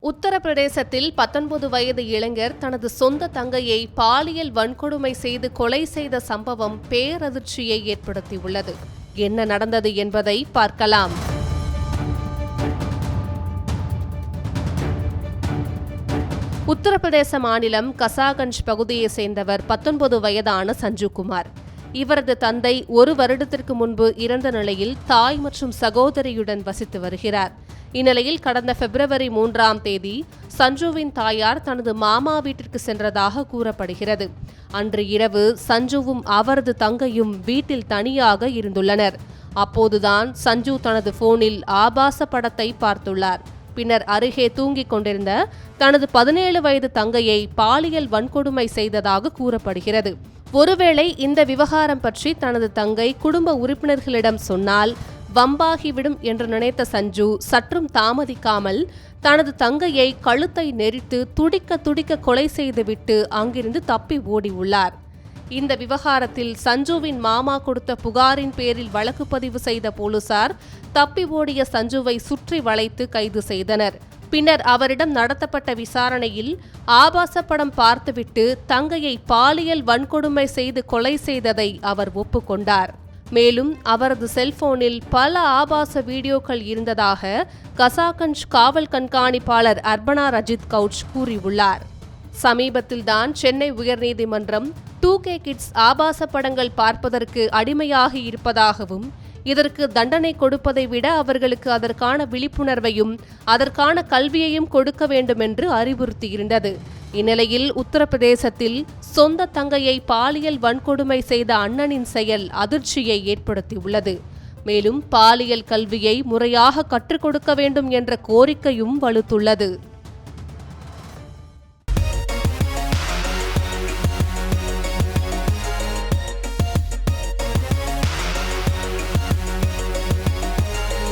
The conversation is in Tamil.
உத்தரப்பிரதேசத்தில் 19 வயது இளைஞர் தனது சொந்த தங்கையை பாலியல் வன்கொடுமை செய்து கொலை செய்த சம்பவம் பேரதிர்ச்சியை ஏற்படுத்தியுள்ளது. என்ன நடந்தது என்பதை பார்க்கலாம். உத்தரப்பிரதேச மாநிலம் கசாகஞ்ச் பகுதியை சேர்ந்தவர் 19 வயதான சஞ்சுகுமார். இவரது தந்தை 1 வருடத்திற்கு முன்பு இறந்த நிலையில் தாய் மற்றும் சகோதரியுடன் வசித்து வருகிறார். இந்நிலையில் கடந்த பிப்ரவரி 3ஆம் தேதி சஞ்சுவின் தாயார் தனது மாமா வீட்டிற்கு சென்றதாக கூறப்படுகிறது. அன்று இரவு சஞ்சுவும் அவரது தங்கையும் வீட்டில் தனியாக இருந்துள்ளனர். அப்போதுதான் சஞ்சு தனது போனில் ஆபாச படத்தை பார்த்துள்ளார். பின்னர் அருகே தூங்கிக் கொண்டிருந்த தனது 17 வயது தங்கையை பாலியல் வன்கொடுமை செய்ததாக கூறப்படுகிறது. ஒருவேளை இந்த விவகாரம் பற்றி தனது தங்கை குடும்ப உறுப்பினர்களிடம் சொன்னால் வம்பாகிவிடும் என்று நினைத்த சஞ்சு சற்றும் தாமதிக்காமல் தனது தங்கையை கழுத்தை நெரித்து துடிக்க துடிக்க கொலை செய்துவிட்டு அங்கிருந்து தப்பி ஓடியுள்ளார். இந்த விவகாரத்தில் சஞ்சுவின் மாமா கொடுத்த புகாரின் பேரில் வழக்கு பதிவு செய்த போலீசார் தப்பி ஓடிய சஞ்சுவை சுற்றி வளைத்து கைது செய்தனர். பின்னர் அவரிடம் நடத்தப்பட்ட விசாரணையில் ஆபாச படம் பார்த்துவிட்டு தங்கையை பாலியல் வன்கொடுமை செய்து கொலை செய்ததை அவர் ஒப்புக்கொண்டார். மேலும் அவரது செல்போனில் பல ஆபாச வீடியோக்கள் இருந்ததாக கசாகஞ்ச் காவல் கண்காணிப்பாளர் அர்பனா ரஜித் கவுச் கூறியுள்ளார். சமீபத்தில்தான் சென்னை உயர்நீதிமன்றம் 2K கிட்ஸ் ஆபாச படங்கள் பார்ப்பதற்கு அடிமையாக இருப்பதாகவும் இதற்கு தண்டனை கொடுப்பதை விட அவர்களுக்கு அதற்கான விழிப்புணர்வையும் அதற்கான கல்வியையும் கொடுக்க வேண்டும் என்று அறிவுறுத்தியிருந்தது. இந்நிலையில் உத்தரப்பிரதேசத்தில் சொந்த தங்கையை பாலியல் வன்கொடுமை செய்த அண்ணனின் செயல் அதிர்ச்சியை ஏற்படுத்தியுள்ளது. மேலும் பாலியல் கல்வியை முறையாக கற்றுக் கொடுக்க வேண்டும் என்ற கோரிக்கையும் வலுத்துள்ளது.